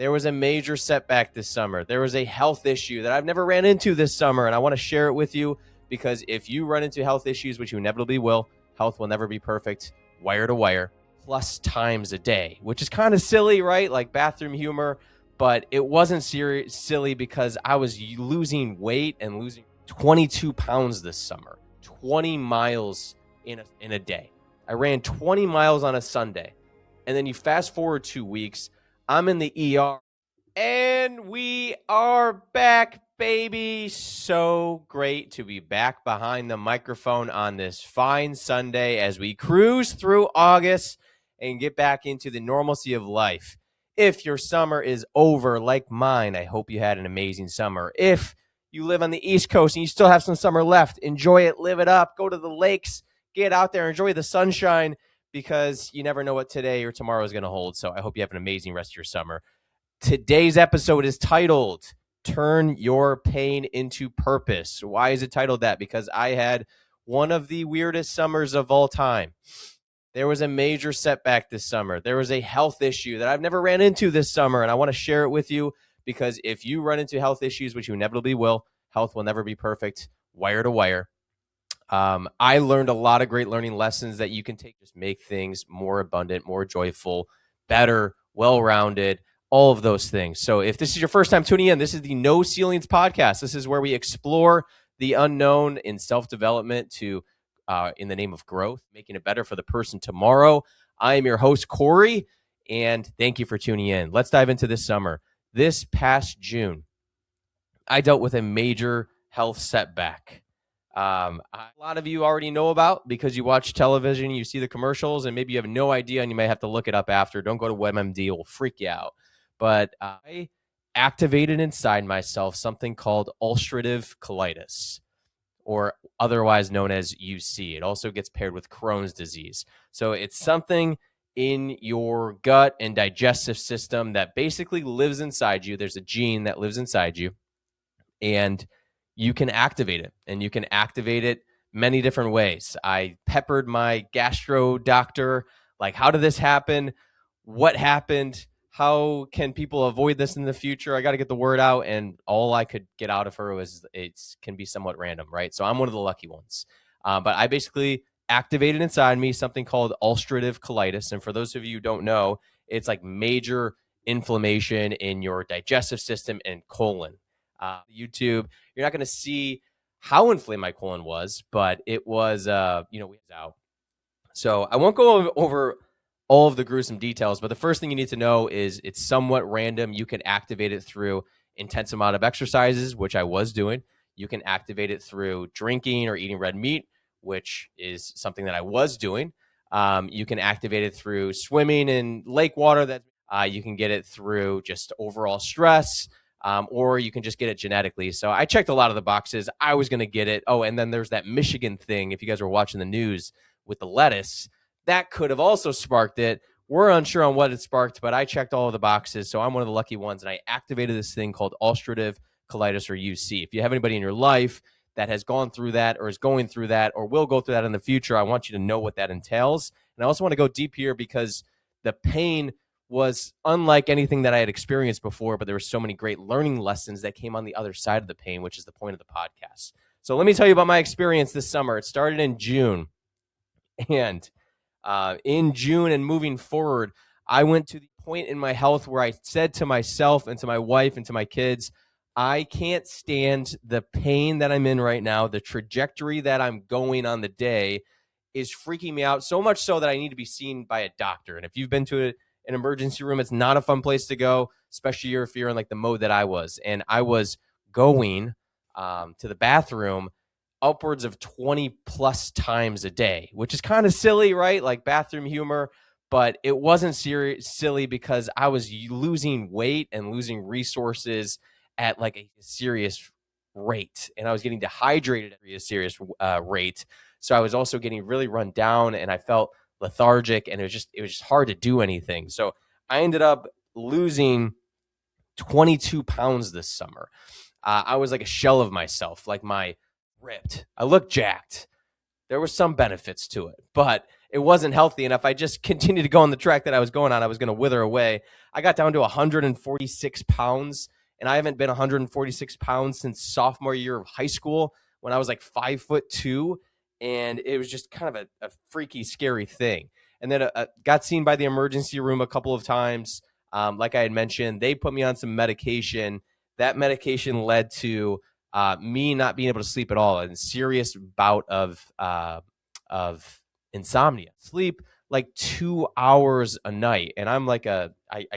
There was a major setback this summer. There was a health issue that I've never ran into this summer, and I want to share it with you because if you run into health issues, which you inevitably will, health will never be perfect, wire to wire, plus times a day, which is kind of silly, right? Like bathroom humor, but it wasn't silly because I was losing weight and losing 22 pounds this summer, 20 miles in a day. I ran 20 miles on a Sunday. And then you fast forward 2 weeks, I'm in the ER, and we are back, baby. So great to be back behind the microphone on this fine Sunday as we cruise through August and get back into the normalcy of life. If your summer is over like mine, I hope you had an amazing summer. If you live on the East Coast and you still have some summer left, enjoy it, live it up, go to the lakes, get out there, enjoy the sunshine, because you never know what today or tomorrow is going to hold. So I hope you have an amazing rest of your summer. Today's episode is titled, Turn Your Pain into Purpose. Why is it titled that? Because I had one of the weirdest summers of all time. There was a major setback this summer. There was a health issue that I've never ran into this summer, and I want to share it with you because if you run into health issues, which you inevitably will, health will never be perfect, wire to wire. I learned a lot of great learning lessons that you can take, just make things more abundant, more joyful, better, well-rounded, all of those things. So if this is your first time tuning in, this is the No Ceilings podcast. This is where we explore the unknown in self-development to in the name of growth, making it better for the person tomorrow. I am your host, Corey, and thank you for tuning in. Let's dive into this summer. This past June, I dealt with a major health setback. A lot of you already know about because you watch television, you see the commercials, and maybe you have no idea and you may have to look it up after. Don't go to WebMD, it will freak you out. But I activated inside myself something called ulcerative colitis, or otherwise known as UC. It also gets paired with Crohn's disease. So it's something in your gut and digestive system that basically lives inside you. There's a gene that lives inside you, and you can activate it, and you can activate it many different ways. I peppered my gastro doctor, like, how did this happen? What happened? How can people avoid this in the future? I got to get the word out, and all I could get out of her was it can be somewhat random, right? So I'm one of the lucky ones. But I basically activated inside me something called ulcerative colitis, and for those of you who don't know, it's like major inflammation in your digestive system and colon. YouTube, you're not going to see how inflamed my colon was, but it was, we was out. So I won't go over all of the gruesome details, but the first thing you need to know is it's somewhat random. You can activate it through intense amount of exercises, which I was doing. You can activate it through drinking or eating red meat, which is something that I was doing. You can activate it through swimming in lake water. That you can get it through just overall stress. Or you can just get it genetically. So I checked a lot of the boxes. I was going to get it. Oh, and then there's that Michigan thing. If you guys were watching the news with the lettuce, that could have also sparked it. We're unsure on what it sparked, but I checked all of the boxes. So I'm one of the lucky ones. And I activated this thing called ulcerative colitis, or UC. If you have anybody in your life that has gone through that or is going through that or will go through that in the future, I want you to know what that entails. And I also want to go deep here because the pain was unlike anything that I had experienced before, but there were so many great learning lessons that came on the other side of the pain, which is the point of the podcast. So let me tell you about my experience this summer. It started in June, and in June and moving forward, I went to the point in my health where I said to myself and to my wife and to my kids, I can't stand the pain that I'm in right now. The trajectory that I'm going on the day is freaking me out, so much so that I need to be seen by a doctor. And if you've been to an emergency room, it's not a fun place to go, especially if you're in like the mode that I was. And I was going to the bathroom upwards of 20 plus times a day, which is kind of silly, right? Like bathroom humor, but it wasn't silly because I was losing weight and losing resources at like a serious rate. And I was getting dehydrated at a serious rate. So I was also getting really run down, and I felt lethargic, and it was just hard to do anything. So I ended up losing 22 pounds this summer. I was like a shell of myself, like my ripped. I looked jacked. There were some benefits to it, but it wasn't healthy. And if I just continued to go on the track that I was going on, I was going to wither away. I got down to 146 pounds, and I haven't been 146 pounds since sophomore year of high school when I was like 5'2". And it was just kind of a freaky, scary thing. And then got seen by the emergency room a couple of times. Like I had mentioned, they put me on some medication. That medication led to me not being able to sleep at all, and serious bout of insomnia. Sleep like 2 hours a night, and I'm like I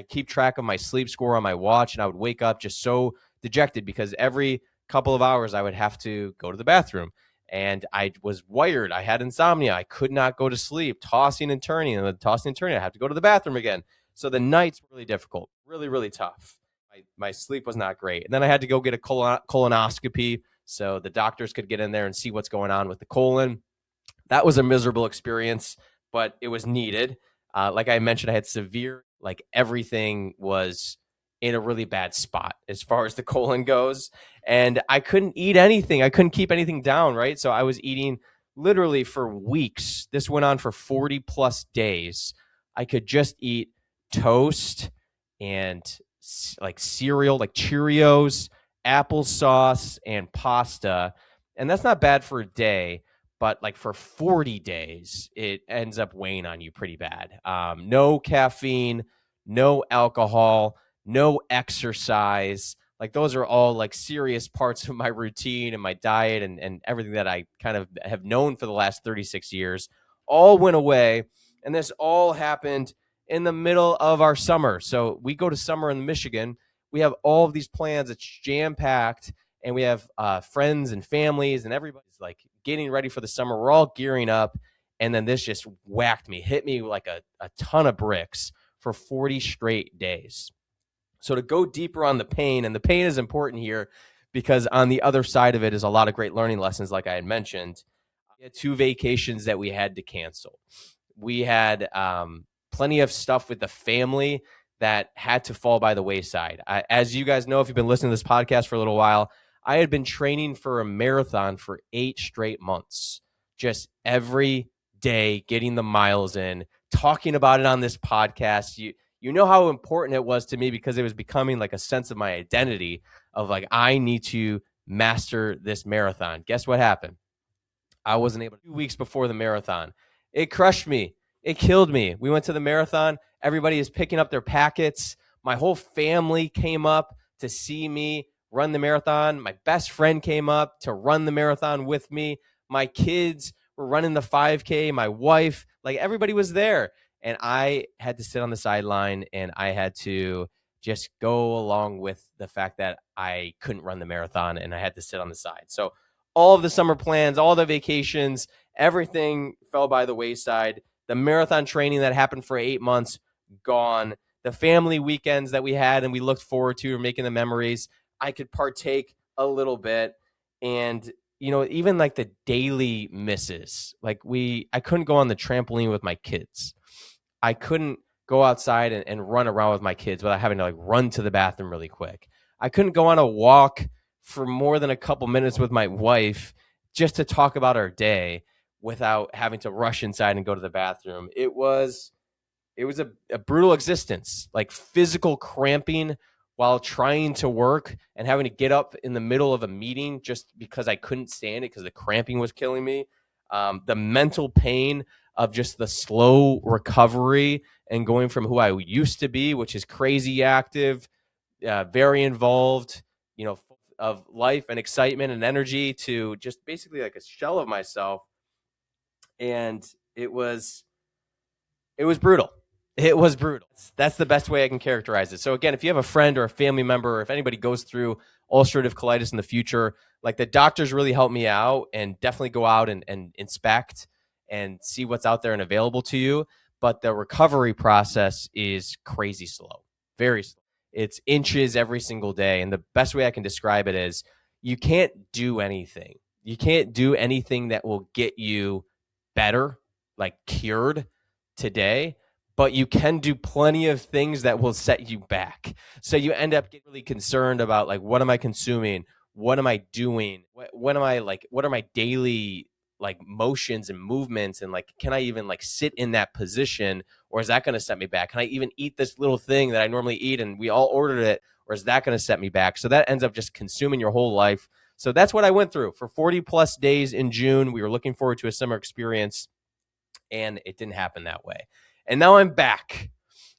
keep track of my sleep score on my watch, and I would wake up just so dejected because every couple of hours I would have to go to the bathroom. And I was wired. I had insomnia. I could not go to sleep, tossing and turning. And then tossing and turning, I have to go to the bathroom again. So the nights were really difficult, really, really tough. My sleep was not great. And then I had to go get a colonoscopy so the doctors could get in there and see what's going on with the colon. That was a miserable experience, but it was needed. Like I mentioned, I had severe, like everything was in a really bad spot as far as the colon goes. And I couldn't eat anything. I couldn't keep anything down, right? So I was eating literally for weeks. This went on for 40 plus days. I could just eat toast and like cereal, like Cheerios, applesauce, and pasta. And that's not bad for a day, but like for 40 days, it ends up weighing on you pretty bad. No caffeine, no alcohol, no exercise. Like those are all like serious parts of my routine and my diet and everything that I kind of have known for the last 36 years all went away. And this all happened in the middle of our summer. So we go to summer in Michigan. We have all of these plans. It's jam packed, and we have friends and families, and everybody's like getting ready for the summer. We're all gearing up. And then this just whacked me, hit me like a ton of bricks for 40 straight days. So to go deeper on the pain, and the pain is important here because on the other side of it is a lot of great learning lessons, like I had mentioned. We had 2 vacations that we had to cancel. We had plenty of stuff with the family that had to fall by the wayside. As you guys know, if you've been listening to this podcast for a little while, I had been training for a marathon for 8 straight months, just every day, getting the miles in, talking about it on this podcast. You know how important it was to me because it was becoming like a sense of my identity of like, I need to master this marathon. Guess what happened? I wasn't able 2 weeks before the marathon. It crushed me. It killed me. We went to the marathon. Everybody is picking up their packets. My whole family came up to see me run the marathon. My best friend came up to run the marathon with me. My kids were running the 5K. My wife, like everybody was there. And I had to sit on the sideline, and I had to just go along with the fact that I couldn't run the marathon, and I had to sit on the side. So all of the summer plans, all the vacations, everything fell by the wayside. The marathon training that happened for 8 months, gone. The family weekends that we had and we looked forward to, making the memories, I could partake a little bit. And, you know, even like the daily misses, like I couldn't go on the trampoline with my kids. I couldn't go outside and run around with my kids without having to like run to the bathroom really quick. I couldn't go on a walk for more than a couple minutes with my wife just to talk about our day without having to rush inside and go to the bathroom. It was a brutal existence, like physical cramping while trying to work and having to get up in the middle of a meeting just because I couldn't stand it because the cramping was killing me. The mental pain of just the slow recovery and going from who I used to be, which is crazy active, very involved, you know, of life and excitement and energy, to just basically like a shell of myself. And it was brutal. It was brutal. That's the best way I can characterize it. So again, if you have a friend or a family member, or if anybody goes through ulcerative colitis in the future, like the doctors really helped me out, and definitely go out and inspect and see what's out there and available to you. But the recovery process is crazy slow, very slow. It's inches every single day. And the best way I can describe it is you can't do anything. You can't do anything that will get you better, like cured today, but you can do plenty of things that will set you back. So you end up getting really concerned about like, what am I consuming? What am I doing? What am I like? What are my daily like motions and movements, and like, can I even like sit in that position, or is that going to set me back? Can I even eat this little thing that I normally eat and we all ordered it, or is that going to set me back? So that ends up just consuming your whole life. So that's what I went through for 40 plus days in June. We were looking forward to a summer experience, and it didn't happen that way. And now I'm back.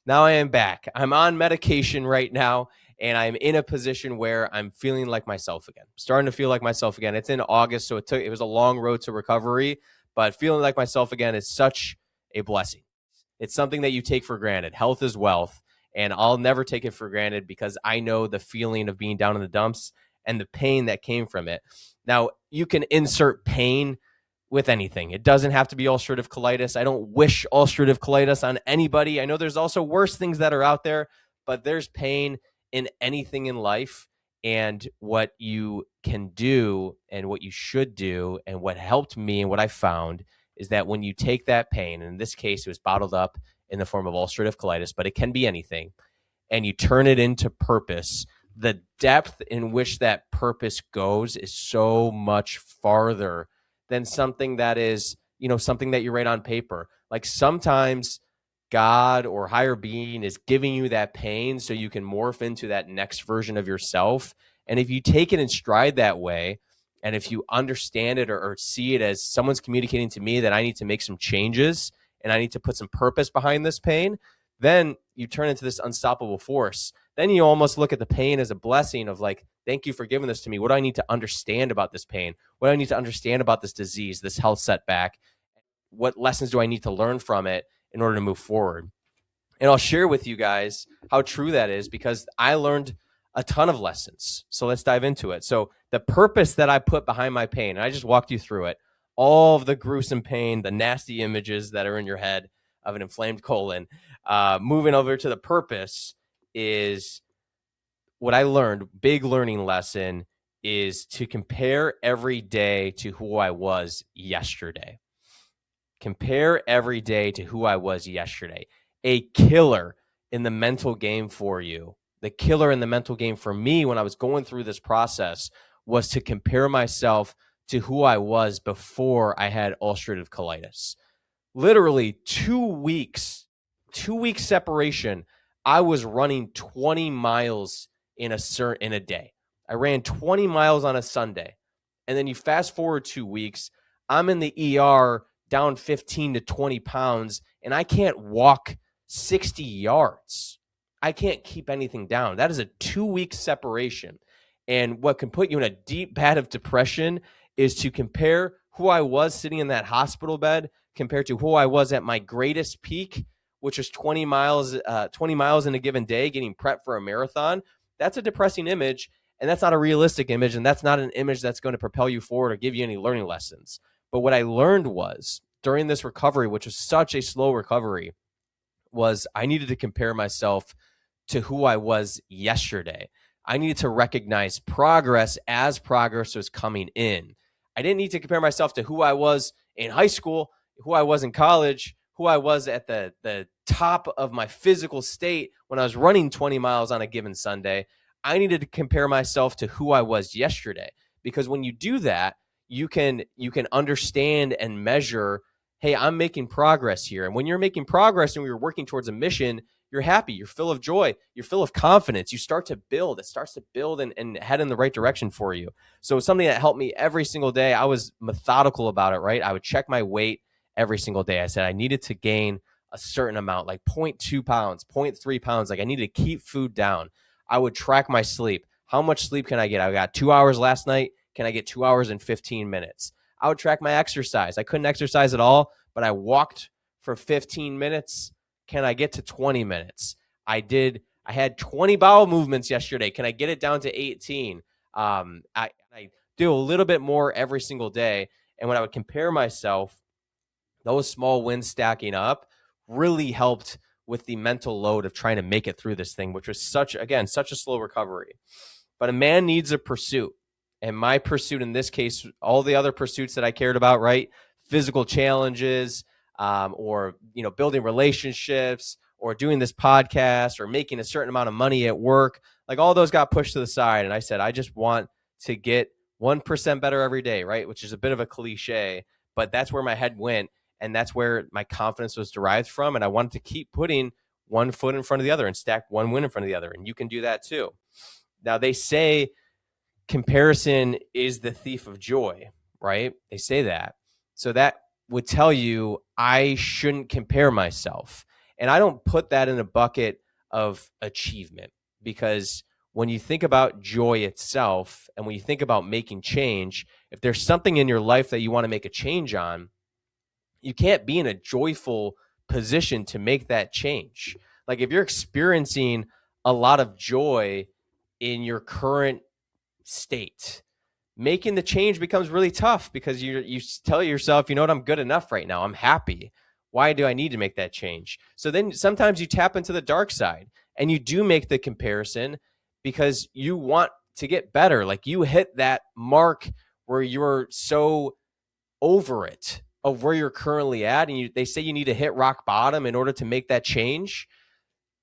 Now I am back. I'm on medication right now, and I'm in a position where I'm feeling like myself again. Starting to feel like myself again. It's in August, so it was a long road to recovery, but feeling like myself again is such a blessing. It's something that you take for granted. Health is wealth, and I'll never take it for granted because I know the feeling of being down in the dumps and the pain that came from it. Now, you can insert pain with anything. It doesn't have to be ulcerative colitis. I don't wish ulcerative colitis on anybody. I know there's also worse things that are out there, but there's pain in anything in life. And what you can do and what you should do and what helped me and what I found is that when you take that pain, and in this case, it was bottled up in the form of ulcerative colitis, but it can be anything, and you turn it into purpose, the depth in which that purpose goes is so much farther than something that is, something that you write on paper. Like sometimes God or higher being is giving you that pain so you can morph into that next version of yourself. And if you take it in stride that way, and if you understand it or see it as someone's communicating to me that I need to make some changes and I need to put some purpose behind this pain, then you turn into this unstoppable force. Then you almost look at the pain as a blessing of like, thank you for giving this to me. What do I need to understand about this pain? What do I need to understand about this disease, this health setback? What lessons do I need to learn from it in order to move forward? And I'll share with you guys how true that is because I learned a ton of lessons. So let's dive into it. So the purpose that I put behind my pain, and I just walked you through it, all of the gruesome pain, the nasty images that are in your head of an inflamed colon, moving over to the purpose is what I learned, big learning lesson, is to compare every day to who I was yesterday. Compare every day to who I was yesterday. A killer in the mental game for you. The killer in the mental game for me when I was going through this process was to compare myself to who I was before I had ulcerative colitis. Literally 2 weeks, 2 weeks separation, I was running 20 miles in a day. I ran 20 miles on a Sunday. And then you fast forward 2 weeks, I'm in the ER down 15 to 20 pounds, and I can't walk 60 yards. I can't keep anything down. That is a 2-week separation. And what can put you in a deep vat of depression is to compare who I was sitting in that hospital bed compared to who I was at my greatest peak, which was 20 miles in a given day, getting prepped for a marathon. That's a depressing image, and that's not a realistic image, and that's not an image that's going to propel you forward or give you any learning lessons. But what I learned was during this recovery, which was such a slow recovery, was I needed to compare myself to who I was yesterday. I needed to recognize progress as progress was coming in. I didn't need to compare myself to who I was in high school, who I was in college, who I was at the top of my physical state when I was running 20 miles on a given Sunday. I needed to compare myself to who I was yesterday, because when you do that, you can understand and measure, hey, I'm making progress here. And when you're making progress and you're working towards a mission, you're happy, you're full of joy, you're full of confidence. You start to build. It starts to build and head in the right direction for you. So something that helped me every single day, I was methodical about it, right? I would check my weight every single day. I said I needed to gain a certain amount, like 0.2 pounds, 0.3 pounds. Like I needed to keep food down. I would track my sleep. How much sleep can I get? I got 2 hours last night. Can I get 2 hours and 15 minutes? I would track my exercise. I couldn't exercise at all, but I walked for 15 minutes. Can I get to 20 minutes? I had 20 bowel movements yesterday. Can I get it down to 18? I do a little bit more every single day. And when I would compare myself, those small wins stacking up really helped with the mental load of trying to make it through this thing, which was such a slow recovery. But a man needs a pursuit. And my pursuit in this case, all the other pursuits that I cared about, right? Physical challenges, or building relationships, or doing this podcast, or making a certain amount of money at work, like all those got pushed to the side. And I said, I just want to get 1% better every day, right? Which is a bit of a cliche, but that's where my head went. And that's where my confidence was derived from. And I wanted to keep putting one foot in front of the other and stack one win in front of the other. And you can do that too. Now, they say comparison is the thief of joy, right? They say that. So that would tell you I shouldn't compare myself. And I don't put that in a bucket of achievement, because when you think about joy itself and when you think about making change, if there's something in your life that you want to make a change on, you can't be in a joyful position to make that change. Like if you're experiencing a lot of joy in your current state, making the change becomes really tough, because you tell yourself, you know what, I'm good enough right now. I'm happy. Why do I need to make that change? So then sometimes you tap into the dark side and you do make the comparison because you want to get better. Like you hit that mark where you're so over it of where you're currently at, and they say you need to hit rock bottom in order to make that change.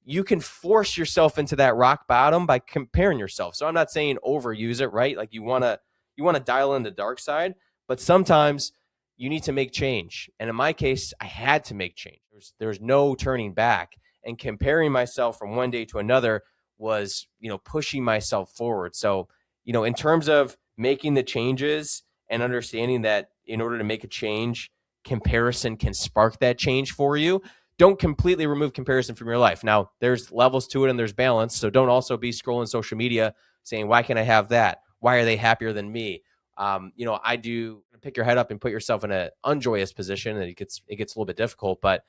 You can force yourself into that rock bottom by comparing yourself. So I'm not saying overuse it, right? Like you want to dial in the dark side, but sometimes you need to make change. And in my case, I had to make change. There's no turning back. And comparing myself from one day to another was, pushing myself forward. So, in terms of making the changes and understanding that in order to make a change, comparison can spark that change for you. Don't completely remove comparison from your life. Now, there's levels to it and there's balance. So don't also be scrolling social media saying, why can't I have that? Why are they happier than me? I do pick your head up and put yourself in an unjoyous position, and it gets a little bit difficult, but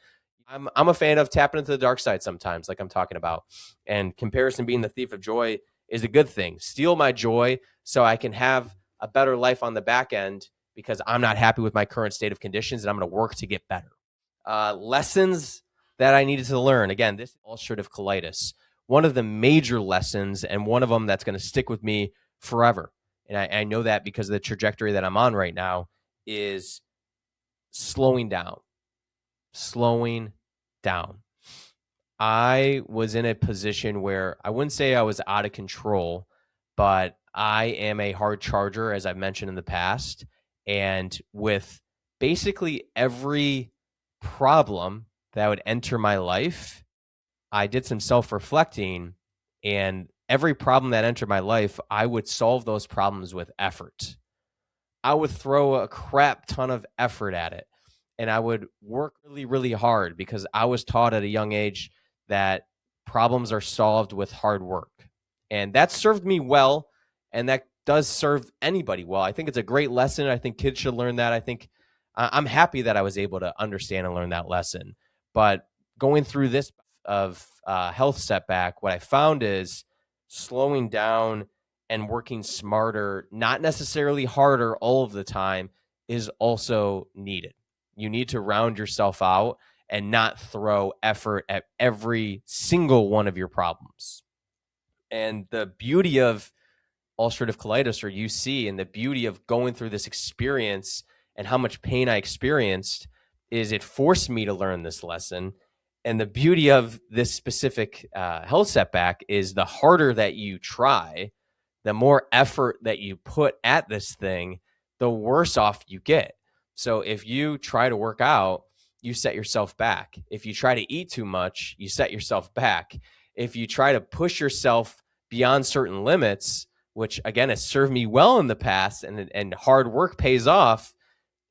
I'm a fan of tapping into the dark side sometimes, like I'm talking about. And comparison being the thief of joy is a good thing. Steal my joy so I can have a better life on the back end, because I'm not happy with my current state of conditions and I'm going to work to get better. Lessons that I needed to learn. Again, this is ulcerative colitis. One of the major lessons, and one of them that's going to stick with me forever, and I know that because of the trajectory that I'm on right now, is slowing down. I was in a position where I wouldn't say I was out of control, but I am a hard charger, as I've mentioned in the past. And with basically every problem that would enter my life, I did some self-reflecting, and every problem that entered my life, I would solve those problems with effort. I would throw a crap ton of effort at it, and I would work really, really hard, because I was taught at a young age that problems are solved with hard work. And that served me well, and that does serve anybody well. I think it's a great lesson. I think kids should learn that. I think I'm happy that I was able to understand and learn that lesson. But going through this of health setback, what I found is slowing down and working smarter, not necessarily harder all of the time, is also needed. You need to round yourself out and not throw effort at every single one of your problems. And the beauty of ulcerative colitis, or UC, and the beauty of going through this experience and how much pain I experienced, is it forced me to learn this lesson. And the beauty of this specific health setback is the harder that you try, the more effort that you put at this thing, the worse off you get. So if you try to work out, you set yourself back. If you try to eat too much, you set yourself back. If you try to push yourself beyond certain limits, which again has served me well in the past, and hard work pays off,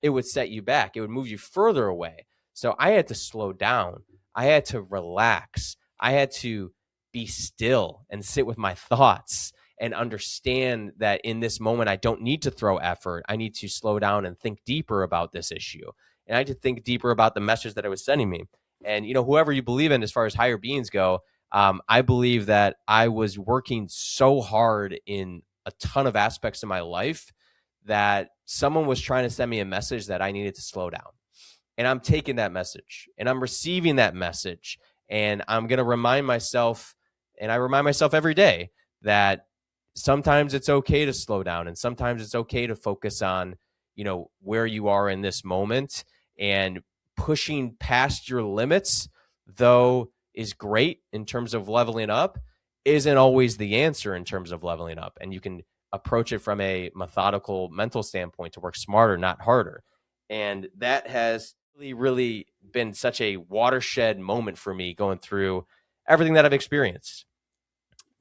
it would set you back. It would move you further away. So I had to slow down. I had to relax. I had to be still and sit with my thoughts and understand that in this moment, I don't need to throw effort. I need to slow down and think deeper about this issue. And I had to think deeper about the message that it was sending me. And, whoever you believe in as far as higher beings go, I believe that I was working so hard in a ton of aspects of my life that someone was trying to send me a message that I needed to slow down. And I'm taking that message and I'm receiving that message. And I'm going to remind myself, and I remind myself every day, that sometimes it's okay to slow down, and sometimes it's okay to focus on, where you are in this moment. And pushing past your limits, though, is great in terms of leveling up, isn't always the answer in terms of leveling up. And you can approach it from a methodical mental standpoint to work smarter, not harder. And that has really, really been such a watershed moment for me going through everything that I've experienced.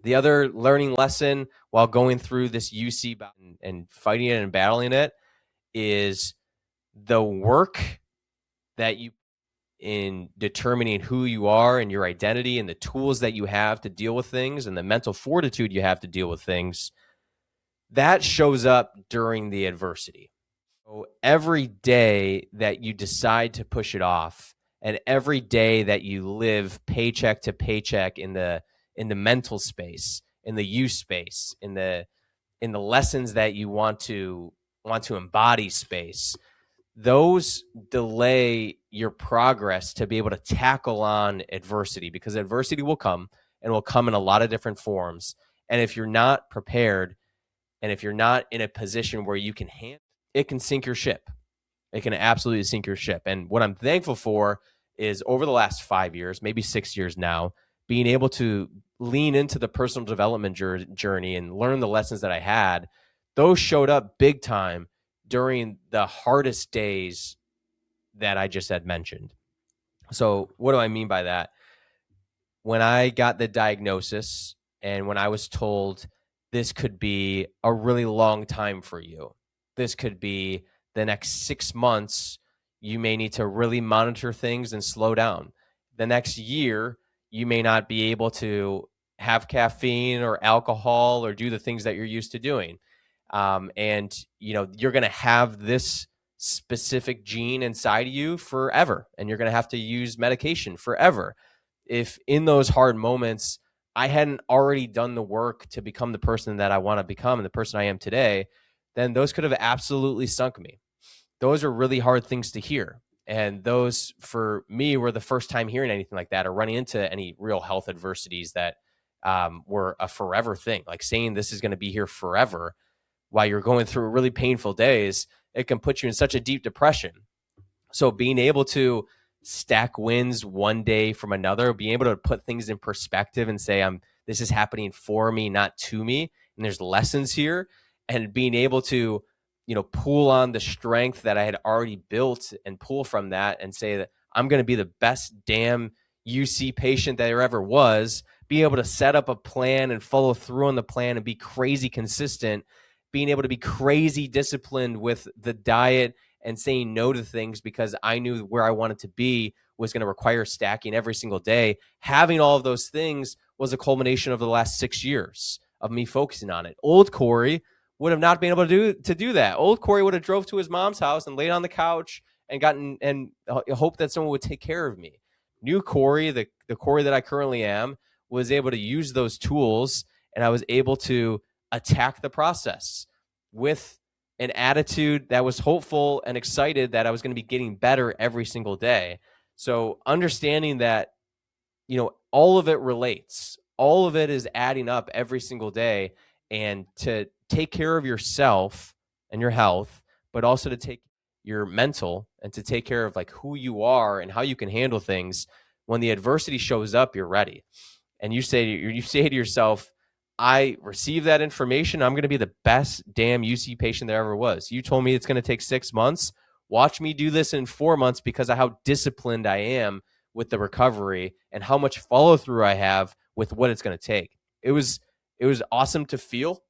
The other learning lesson while going through this UC and fighting it and battling it is the work that you in determining who you are and your identity and the tools that you have to deal with things and the mental fortitude you have to deal with things, that shows up during the adversity. So every day that you decide to push it off, and every day that you live paycheck to paycheck in the mental space, in the you space, in the lessons that you want to embody space, those delay your progress to be able to tackle on adversity, because adversity will come and will come in a lot of different forms. And if you're not prepared, and if you're not in a position where you can handle it, can sink your ship. It can absolutely sink your ship. And what I'm thankful for is over the last 5 years, maybe 6 years now, being able to lean into the personal development journey and learn the lessons that I had. Those showed up big time during the hardest days that I just had mentioned. So what do I mean by that? When I got the diagnosis and when I was told this could be a really long time for you, this could be the next 6 months, you may need to really monitor things and slow down. The next year, you may not be able to have caffeine or alcohol or do the things that you're used to doing. And you're going to have this specific gene inside of you forever, and you're going to have to use medication forever. If in those hard moments, I hadn't already done the work to become the person that I want to become and the person I am today, then those could have absolutely sunk me. Those are really hard things to hear. And those, for me, were the first time hearing anything like that or running into any real health adversities that were a forever thing. Like saying this is going to be here forever while you're going through really painful days, it can put you in such a deep depression. So being able to stack wins one day from another, being able to put things in perspective and say, this is happening for me, not to me. And there's lessons here, and being able to, pull on the strength that I had already built and pull from that and say that I'm going to be the best damn UC patient that there ever was, being able to set up a plan and follow through on the plan and be crazy consistent, being able to be crazy disciplined with the diet and saying no to things because I knew where I wanted to be was going to require stacking every single day. Having all of those things was a culmination of the last 6 years of me focusing on it. Old Corey would have not been able to do that. Old Corey would have drove to his mom's house and laid on the couch and gotten and hoped that someone would take care of me. New Corey, the Corey that I currently am, was able to use those tools, and I was able to attack the process with an attitude that was hopeful and excited that I was going to be getting better every single day. So understanding that, all of it relates, all of it is adding up every single day, and to take care of yourself and your health, but also to take your mental and to take care of like who you are and how you can handle things. When the adversity shows up, you're ready. And you say to yourself, I received that information. I'm going to be the best damn UC patient there ever was. You told me it's going to take 6 months. Watch me do this in 4 months because of how disciplined I am with the recovery and how much follow through I have with what it's going to take. It was awesome to feel,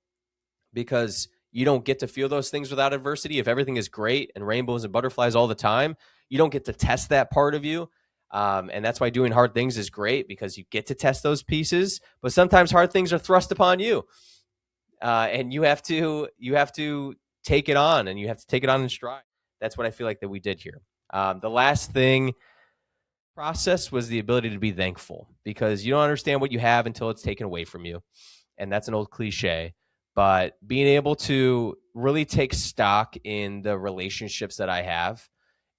because you don't get to feel those things without adversity. If everything is great and rainbows and butterflies all the time, you don't get to test that part of you. And that's why doing hard things is great, because you get to test those pieces, but sometimes hard things are thrust upon you. And you have to take it on, and you have to take it on in stride. That's what I feel like that we did here. The last thing process was the ability to be thankful, because you don't understand what you have until it's taken away from you. And that's an old cliche, but being able to really take stock in the relationships that I have,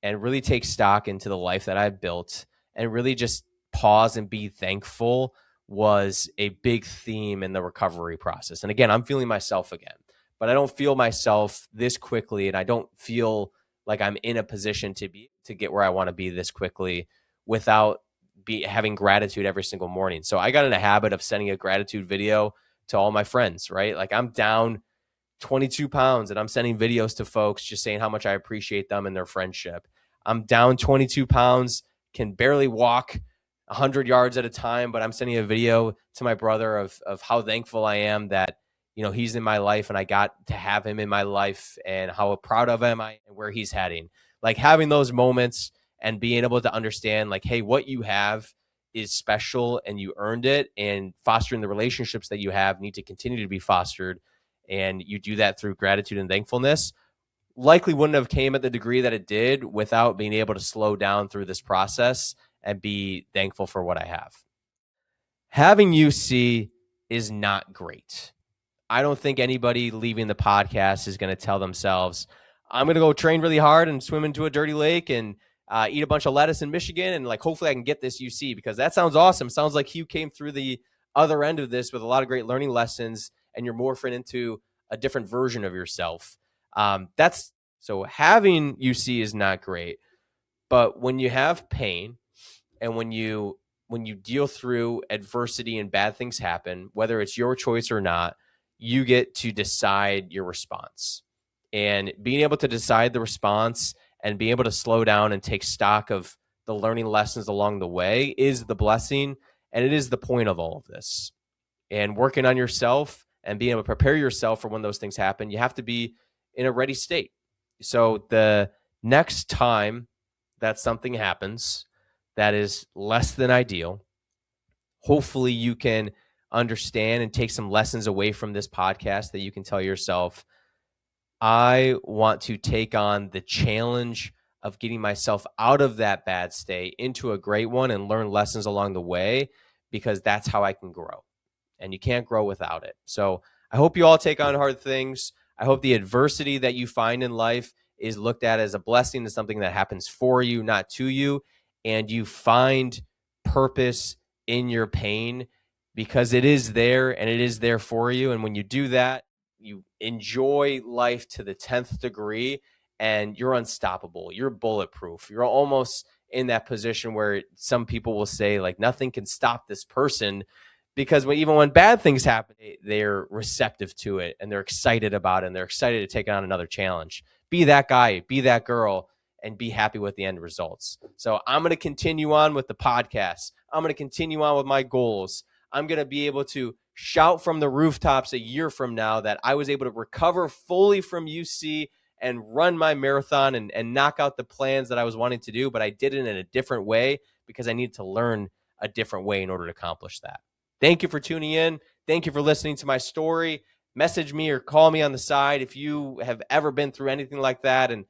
and really take stock into the life that I've built, and really just pause and be thankful was a big theme in the recovery process. And again, I'm feeling myself again, but I don't feel myself this quickly, and I don't feel like I'm in a position to get where I want to be this quickly without having gratitude every single morning. So I got in a habit of sending a gratitude video to all my friends, right? Like I'm down 22 pounds and I'm sending videos to folks just saying how much I appreciate them and their friendship. I'm down 22 pounds, can barely walk 100 yards at a time, but I'm sending a video to my brother of how thankful I am that, he's in my life and I got to have him in my life and how proud of him I am and where he's heading. Like having those moments and being able to understand like, hey, what you have is special and you earned it, and fostering the relationships that you have need to continue to be fostered. And you do that through gratitude and thankfulness. Likely wouldn't have came at the degree that it did without being able to slow down through this process and be thankful for what I have. Having UC is not great. I don't think anybody leaving the podcast is going to tell themselves, I'm going to go train really hard and swim into a dirty lake and eat a bunch of lettuce in Michigan and like hopefully I can get this UC, because that sounds awesome. Sounds like you came through the other end of this with a lot of great learning lessons and you're morphing into a different version of yourself. So having UC is not great, but when you have pain and when you deal through adversity and bad things happen, whether it's your choice or not, you get to decide your response. And being able to decide the response and being able to slow down and take stock of the learning lessons along the way is the blessing. And it is the point of all of this. And working on yourself and being able to prepare yourself for when those things happen, you have to be in a ready state. So the next time that something happens that is less than ideal, hopefully you can understand and take some lessons away from this podcast that you can tell yourself, I want to take on the challenge of getting myself out of that bad state into a great one and learn lessons along the way, because that's how I can grow. And you can't grow without it. So I hope you all take on hard things. I hope the adversity that you find in life is looked at as a blessing, as something that happens for you, not to you. And you find purpose in your pain because it is there and it is there for you. And when you do that, you enjoy life to the 10th degree and you're unstoppable. You're bulletproof. You're almost in that position where some people will say like nothing can stop this person, because even when bad things happen, they're receptive to it and they're excited about it and they're excited to take on another challenge. Be that guy, be that girl, and be happy with the end results. So I'm going to continue on with the podcast. I'm going to continue on with my goals. I'm going to be able to shout from the rooftops a year from now that I was able to recover fully from UC and run my marathon and knock out the plans that I was wanting to do, but I did it in a different way because I needed to learn a different way in order to accomplish that. Thank you for tuning in. Thank you for listening to my story. Message me or call me on the side if you have ever been through anything like that. And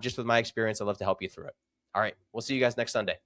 just with my experience, I'd love to help you through it. All right. We'll see you guys next Sunday.